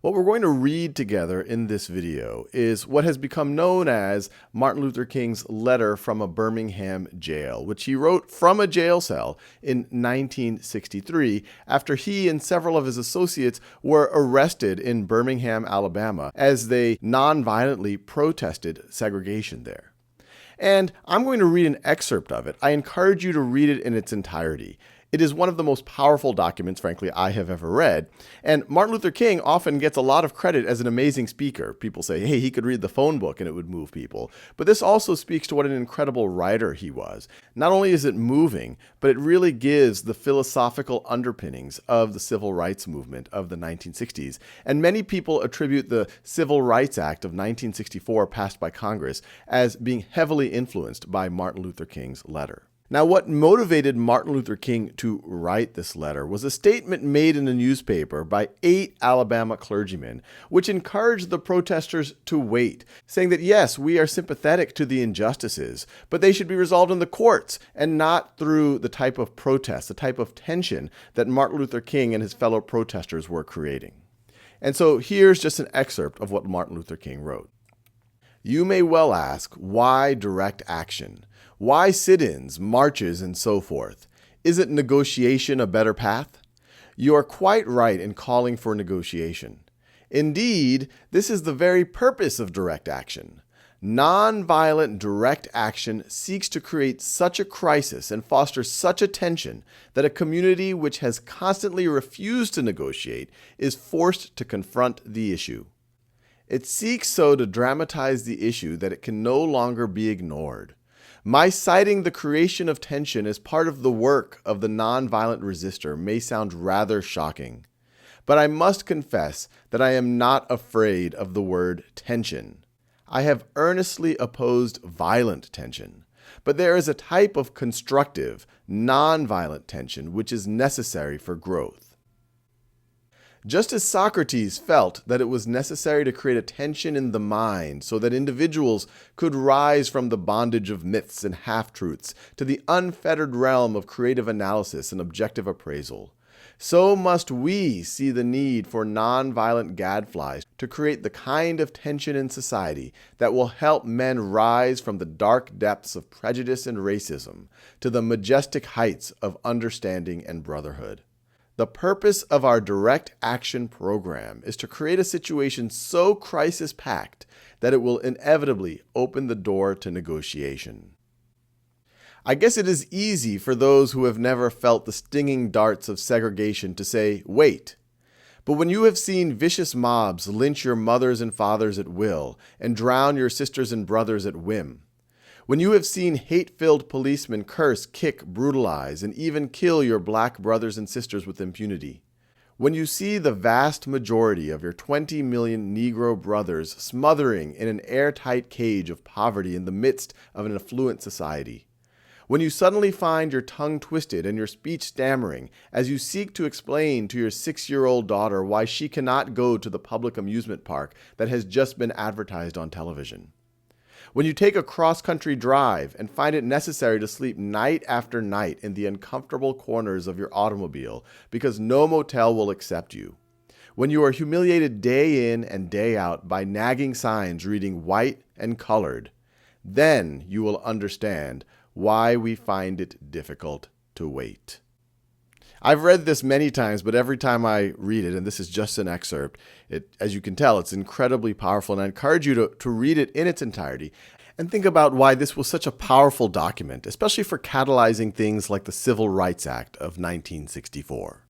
What we're going to read together in this video is what has become known as Martin Luther King's letter from a Birmingham jail, which he wrote from a jail cell in 1963 after he and several of his associates were arrested in Birmingham, Alabama, as they nonviolently protested segregation there. And I'm going to read an excerpt of it. I encourage you to read it in its entirety. It is one of the most powerful documents, frankly, I have ever read. And Martin Luther King often gets a lot of credit as an amazing speaker. People say, hey, he could read the phone book and it would move people. But this also speaks to what an incredible writer he was. Not only is it moving, but it really gives the philosophical underpinnings of the civil rights movement of the 1960s. And many people attribute the Civil Rights Act of 1964, passed by Congress, as being heavily influenced by Martin Luther King's letter. Now, what motivated Martin Luther King to write this letter was a statement made in a newspaper by 8 Alabama clergymen, which encouraged the protesters to wait, saying that yes, we are sympathetic to the injustices, but they should be resolved in the courts and not through the type of protest, the type of tension that Martin Luther King and his fellow protesters were creating. And so here's just an excerpt of what Martin Luther King wrote. You may well ask, why direct action? Why sit-ins, marches, and so forth? Isn't negotiation a better path? You are quite right in calling for negotiation. Indeed, this is the very purpose of direct action. Nonviolent direct action seeks to create such a crisis and foster such a tension that a community which has constantly refused to negotiate is forced to confront the issue. It seeks so to dramatize the issue that it can no longer be ignored. My citing the creation of tension as part of the work of the nonviolent resistor may sound rather shocking, but I must confess that I am not afraid of the word tension. I have earnestly opposed violent tension, but there is a type of constructive, nonviolent tension which is necessary for growth. Just as Socrates felt that it was necessary to create a tension in the mind so that individuals could rise from the bondage of myths and half-truths to the unfettered realm of creative analysis and objective appraisal, so must we see the need for nonviolent gadflies to create the kind of tension in society that will help men rise from the dark depths of prejudice and racism to the majestic heights of understanding and brotherhood. The purpose of our direct action program is to create a situation so crisis-packed that it will inevitably open the door to negotiation. I guess it is easy for those who have never felt the stinging darts of segregation to say, wait. But when you have seen vicious mobs lynch your mothers and fathers at will and drown your sisters and brothers at whim, when you have seen hate-filled policemen curse, kick, brutalize, and even kill your black brothers and sisters with impunity, when you see the vast majority of your 20 million Negro brothers smothering in an airtight cage of poverty in the midst of an affluent society, when you suddenly find your tongue twisted and your speech stammering as you seek to explain to your 6-year-old daughter why she cannot go to the public amusement park that has just been advertised on television, when you take a cross-country drive and find it necessary to sleep night after night in the uncomfortable corners of your automobile because no motel will accept you, when you are humiliated day in and day out by nagging signs reading white and colored, then you will understand why we find it difficult to wait. I've read this many times, but every time I read it, and this is just an excerpt, as you can tell, it's incredibly powerful, and I encourage you to read it in its entirety and think about why this was such a powerful document, especially for catalyzing things like the Civil Rights Act of 1964.